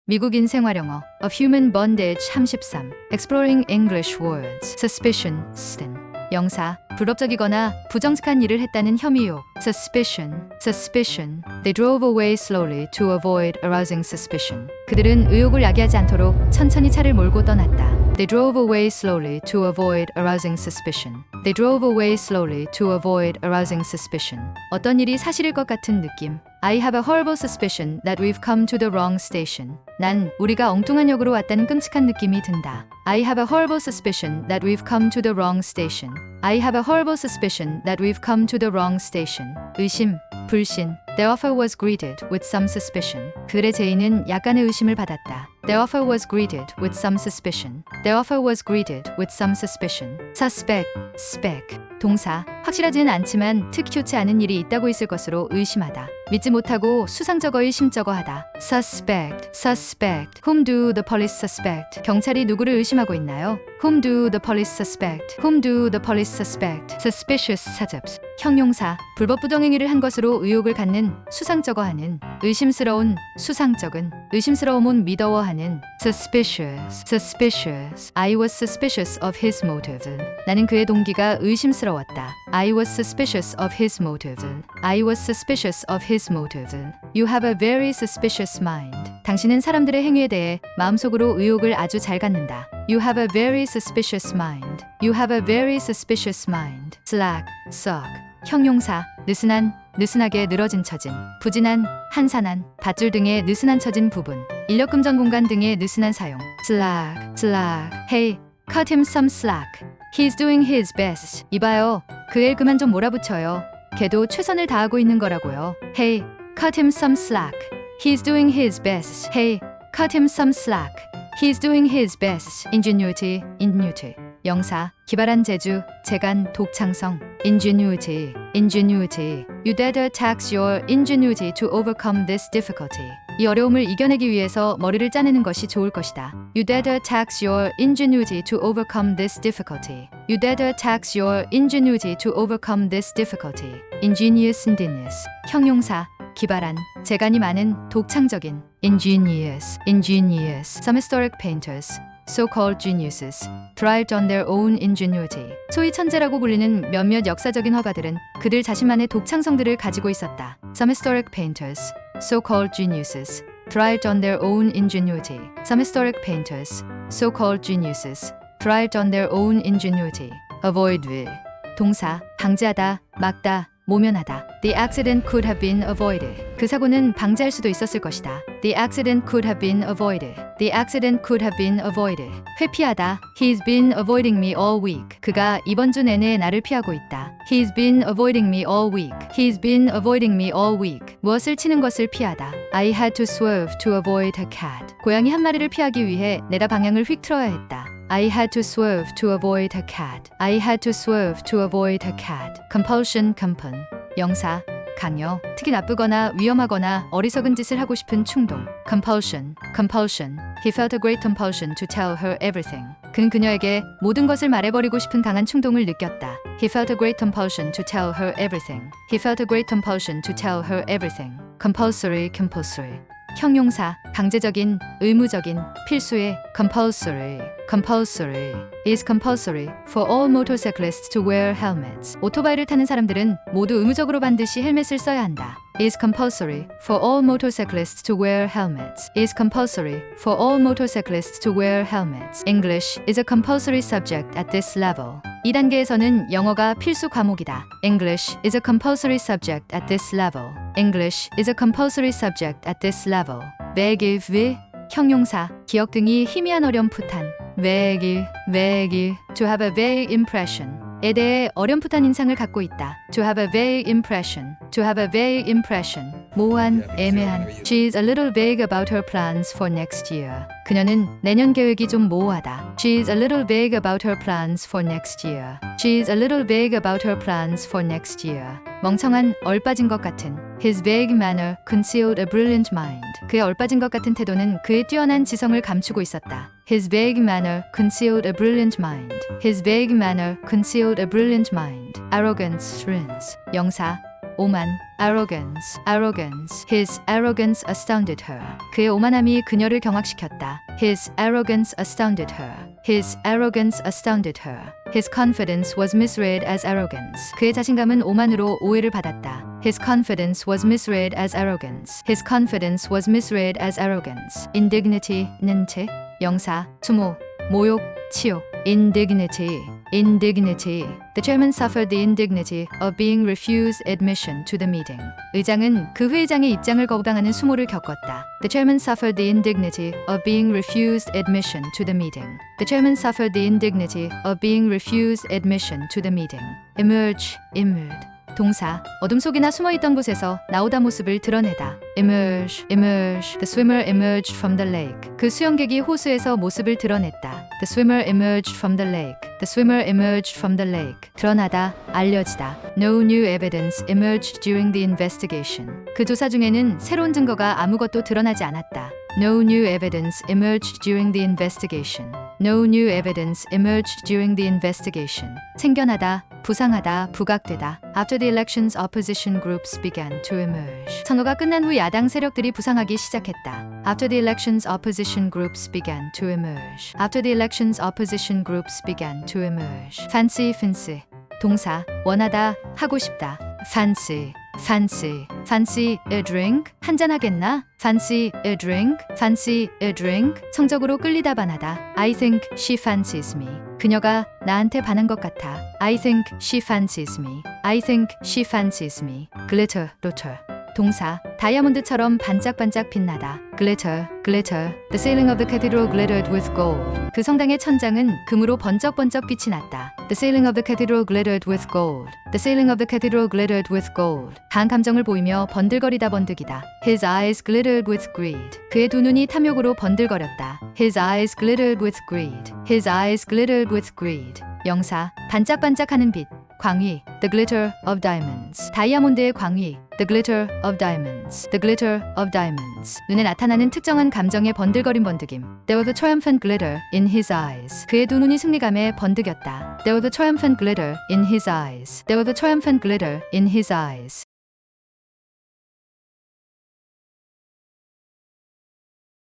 미국인 생활영어 A Human Bondage 33 Exploring English Words Suspicion Stin 영사 불법적이거나 부정직한 일을 했다는 혐의요 Suspicion Suspicion They drove away slowly to avoid arousing suspicion 그들은 의혹을 야기하지 않도록 천천히 차를 몰고 떠났다 They drove away slowly to avoid arousing suspicion They drove away slowly to avoid arousing suspicion 어떤 일이 사실일 것 같은 느낌 I have a horrible suspicion that we've come to the wrong station. 난 우리가 엉뚱한 역으로 왔다는 끔찍한 느낌이 든다. I have a horrible suspicion that we've come to the wrong station. I have a horrible suspicion that we've come to the wrong station. 의심, 불신. Their offer was greeted with some suspicion. 그들의 제의는 약간의 의심을 받았다. Their offer was greeted with some suspicion. Their offer was greeted with some suspicion. Suspect, spec. 동사, 확실하지는 않지만 특히 좋지 않은 일이 있다고 있을 것으로 의심하다. 믿지 못하고 수상쩍어의 심쩍어하다. Suspect, suspect. Whom do the police suspect? 경찰이 누구를 의심하고 있나요? Whom do the police suspect? Whom do the police suspect? Suspicious 사접. 형용사, 불법 부정행위를 한 것으로 의혹을 갖는 수상쩍어하는 의심스러운 수상쩍은 의심스러움은 미더워하는 Suspicious, suspicious. I was suspicious of his motive. 나는 그의 동기가 의심스러웠다. I was suspicious of his motive. I was suspicious of his motive. You have a very suspicious mind. 당신은 사람들의 행위에 대해 마음속으로 의혹을 아주 잘 갖는다. You have a very suspicious mind. You have a very suspicious mind. Slack, suck. 형용사, 느슨한, 느슨하게 늘어진 처진, 부진한, 한산한, 밧줄 등의 느슨한 처진 부분, 인력 금전 공간 등의 느슨한 사용. Slack, slack. Hey, cut him some slack. He's doing his best. 이봐요, 그 애 그만 좀 몰아붙여요. 걔도 최선을 다하고 있는 거라고요. Hey, cut him some slack. He's doing his best. Hey, cut him some slack. He's doing his best. Ingenuity, ingenuity. 영사, 기발한 재주, 재간, 독창성. Ingenuity, ingenuity. You better tax your ingenuity to overcome this difficulty. 이 어려움을 이겨내기 위해서 머리를 짜내는 것이 좋을 것이다. You better tax your ingenuity to overcome this difficulty. You better tax your ingenuity to overcome this difficulty. Ingenious, ingenious. 형용사, 기발한, 재간이 많은, 독창적인. Ingenious, ingenious. Some historic painters, so-called geniuses, thrived on their own ingenuity. 소위 천재라고 불리는 몇몇 역사적인 화가들은 그들 자신만의 독창성들을 가지고 있었다. Some historic painters, so-called geniuses, thrived on their own ingenuity. Some historic painters, so-called geniuses, thrived on their own ingenuity. Avoid will. 동사, 방지하다, 막다, 모면하다. The accident could have been avoided. 그 사고는 방지할 수도 있었을 것이다. The accident could have been avoided. The accident could have been avoided. 회피하다. He's been avoiding me all week. 그가 이번 주 내내 나를 피하고 있다. He's been avoiding me all week. He's been avoiding me all week. 무엇을 치는 것을 피하다. I had to swerve to avoid a cat. 고양이 한 마리를 피하기 위해 내다 방향을 휙 틀어야 했다. I had to swerve to avoid a cat. I had to swerve to avoid a cat. Compulsion, compel. 영사, 강요, 특히 나쁘거나 위험하거나 어리석은 짓을 하고 싶은 충동. Compulsion, compulsion. He felt a great compulsion to tell her everything. 그는 그녀에게 모든 것을 말해버리고 싶은 강한 충동을 느꼈다. He felt a great compulsion to tell her everything. He felt a great compulsion to tell her everything. Compulsory, compulsory. 형용사, 강제적인, 의무적인, 필수의. Compulsory, compulsory. Is compulsory for all motorcyclists to wear helmets. 오토바이를 타는 사람들은 모두 의무적으로 반드시 헬멧을 써야 한다. Is compulsory for all motorcyclists to wear helmets. Is compulsory for all motorcyclists to wear helmets. English is a compulsory subject at this level. 이 단계에서는 영어가 필수 과목이다. English is a compulsory subject at this level. English is a compulsory subject at this level. vague, 형용사, 기억 등이 희미한 어렴풋한. vague, to have a vague impression. 에 대해 어렴풋한 인상을 갖고 있다. To have a vague impression. To have a vague impression. 모호한, 애매한. She is a little vague about her plans for next year. 그녀는 내년 계획이 좀 모호하다. She is a little vague about her plans for next year. She is a little vague about her plans for next year. 멍청한, 얼빠진 것 같은. His vague manner concealed a brilliant mind. 그의 얼빠진 것 같은 태도는 그의 뛰어난 지성을 감추고 있었다. His vague manner concealed a brilliant mind. His vague manner concealed a brilliant mind. Arrogance, shrinks. 영사, 오만, arrogance, arrogance. His arrogance astounded her. 그의 오만함이 그녀를 경악시켰다. His arrogance astounded her. His arrogance astounded her. His confidence was misread as arrogance. 그의 자신감은 오만으로 오해를 받았다. His confidence was misread as arrogance. His confidence was misread as arrogance. indignity는 체, 영사, 추모, 모욕, 치욕. indignity, indignity. The chairman suffered the indignity of being refused admission to the meeting. 의장은 그 회의장의 입장을 거부당하는 수모를 겪었다. The chairman suffered the indignity of being refused admission to the meeting. The chairman suffered the indignity of being refused admission to the meeting. emerge, emerge. 동사, 어둠 속이나 숨어있던 곳에서 나오다 모습을 드러내다. emerge, emerge. The swimmer emerged from the lake. 그 수영객이 호수에서 모습을 드러냈다. The swimmer emerged from the lake. The swimmer emerged from the lake. 드러나다, 알려지다. No new evidence emerged during the investigation. 그 조사 중에는 새로운 증거가 아무것도 드러나지 않았다. No new evidence emerged during the investigation. No new evidence emerged during the investigation. 생겨나다, 부상하다, 부각되다. After the elections, opposition groups began to emerge. 선거가 끝난 후 야당 세력들이 부상하기 시작했다. After the elections, opposition groups began to emerge. After the elections, opposition groups began to emerge. fancy, fancy. 동사, 원하다, 하고 싶다. fancy, fancy. fancy a drink? 한잔 하겠나? fancy a drink? fancy a drink? 성적으로 끌리다 반하다. I think she fancies me. 그녀가 나한테 반한 것 같아. I think she fancies me. I think she fancies me. glitter, glitter. 동사, 다이아몬드처럼 반짝반짝 빛나다. glitter, glitter. The ceiling of the cathedral glittered with gold. 그 성당의 천장은 금으로 번쩍번쩍 빛이 났다. The ceiling of the cathedral glittered with gold. The ceiling of the cathedral glittered with gold. 한 감정을 보이며 번들거리다 번득이다. His eyes glittered with greed. 그의 두 눈이 탐욕으로 번들거렸다. His eyes glittered with greed. His eyes glittered with greed. 영사, 반짝반짝하는 빛. 광휘, the glitter of diamonds. 다이아몬드의 광휘, the glitter of diamonds. The glitter of diamonds. 눈에 나타나는 특정한 감정의 번들거림 번득임. There was a triumphant glitter in his eyes. 그의 두 눈이 승리감에 번득였다. There was a triumphant glitter in his eyes. There was a triumphant glitter in his eyes.